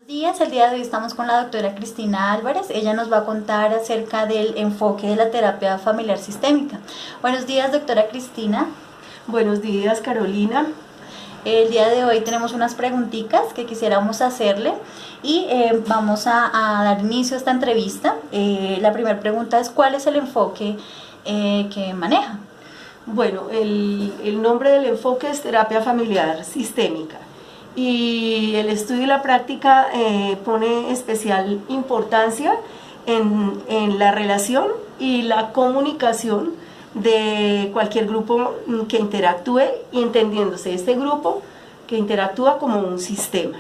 Buenos días, el día de hoy estamos con la doctora Cristina Álvarez. Ella nos va a contar acerca del enfoque de la terapia familiar sistémica. Buenos días, doctora Cristina. Buenos días, Carolina. El día de hoy tenemos unas preguntitas que quisiéramos hacerle y vamos a dar inicio a esta entrevista. La primera pregunta es: ¿cuál es el enfoque que maneja? Bueno, el nombre del enfoque es terapia familiar sistémica y el estudio y la práctica pone especial importancia en la relación y la comunicación de cualquier grupo que interactúe, y entendiéndose este grupo que interactúa como un sistema.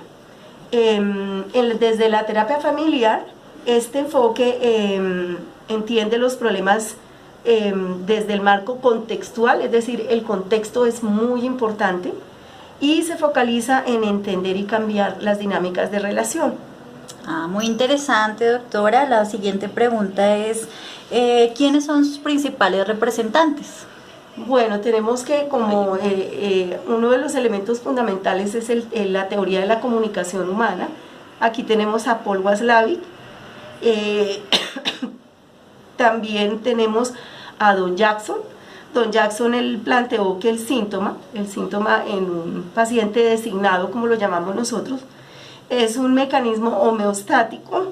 Desde la terapia familiar, este enfoque entiende los problemas desde el marco contextual, es decir, el contexto es muy importante, y se focaliza en entender y cambiar las dinámicas de relación. Muy interesante, doctora. La siguiente pregunta es: ¿quiénes son sus principales representantes? Bueno, tenemos que como uno de los elementos fundamentales es la teoría de la comunicación humana. Aquí tenemos a Paul Watzlawick. También tenemos a Don Jackson. Don Jackson él planteó que el síntoma en un paciente designado, como lo llamamos nosotros, es un mecanismo homeostático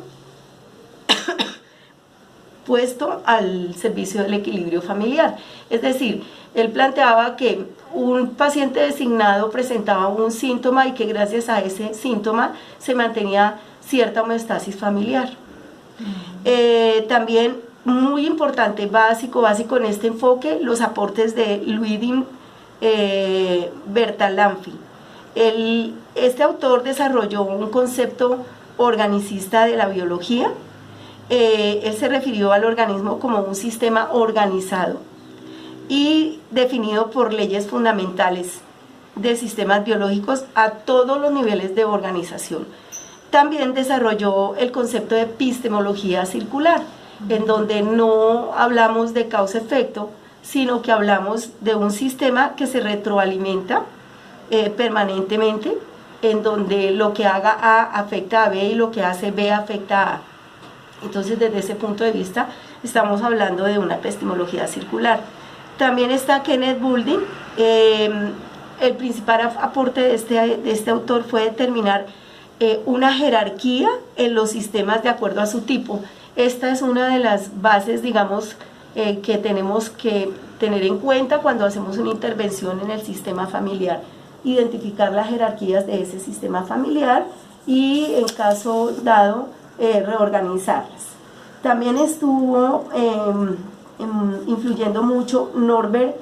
puesto al servicio del equilibrio familiar. Es decir, él planteaba que un paciente designado presentaba un síntoma y que gracias a ese síntoma se mantenía cierta homeostasis familiar. También muy importante, básico en este enfoque, los aportes de Ludwig Bertalanffy. Este autor desarrolló un concepto organicista de la biología. Él se refirió al organismo como un sistema organizado y definido por leyes fundamentales de sistemas biológicos a todos los niveles de organización. También desarrolló el concepto de epistemología circular, en donde no hablamos de causa-efecto, sino que hablamos de un sistema que se retroalimenta permanentemente, en donde lo que haga A afecta a B y lo que hace B afecta a A. Entonces, desde ese punto de vista, estamos hablando de una epistemología circular. También está Kenneth Boulding. El principal aporte de este autor fue determinar una jerarquía en los sistemas de acuerdo a su tipo. Esta es una de las bases, digamos, que tenemos que tener en cuenta cuando hacemos una intervención en el sistema familiar. Identificar las jerarquías de ese sistema familiar y, en caso dado, reorganizarlas. También estuvo influyendo mucho Norbert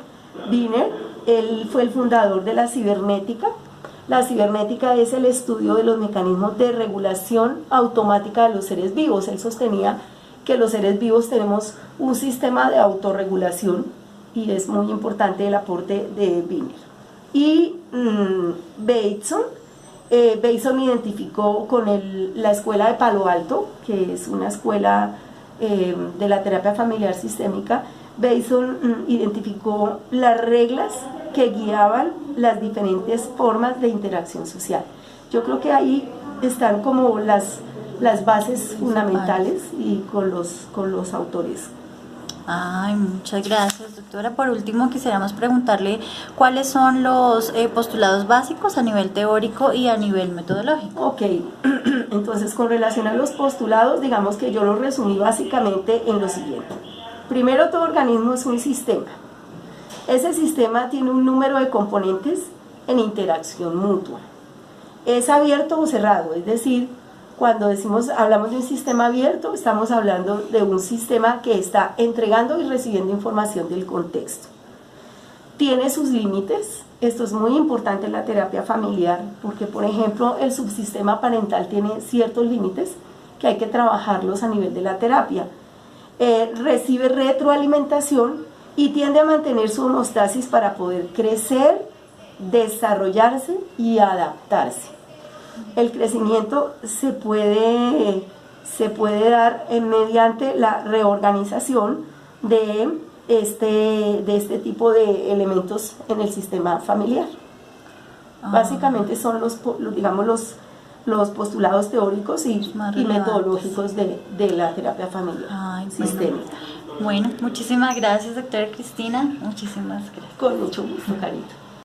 Wiener. Él fue el fundador de la cibernética. La cibernética es el estudio de los mecanismos de regulación automática de los seres vivos. Él sostenía que los seres vivos tenemos un sistema de autorregulación y es muy importante el aporte de Wiener. Y Bateson identificó con la escuela de Palo Alto, que es una escuela de la terapia familiar sistémica. Bateson identificó las reglas que guiaban las diferentes formas de interacción social. Yo creo que ahí están como las bases fundamentales y con los autores. Muchas gracias, doctora. Por último, quisiéramos preguntarle cuáles son los postulados básicos a nivel teórico y a nivel metodológico. Ok, entonces con relación a los postulados, digamos que yo los resumí básicamente en lo siguiente. Primero, todo organismo es un sistema. Ese sistema tiene un número de componentes en interacción mutua. Es abierto o cerrado, es decir, cuando hablamos de un sistema abierto, estamos hablando de un sistema que está entregando y recibiendo información del contexto. Tiene sus límites. Esto es muy importante en la terapia familiar porque, por ejemplo, el subsistema parental tiene ciertos límites que hay que trabajarlos a nivel de la terapia. Recibe retroalimentación y tiende a mantener su homeostasis para poder crecer, desarrollarse y adaptarse. El crecimiento se puede dar mediante la reorganización de este tipo de elementos en el sistema familiar. Básicamente son los los postulados teóricos y metodológicos de la terapia familiar sistémica. Bueno, muchísimas gracias, doctora Cristina. Muchísimas gracias. Con mucho gusto, Carito.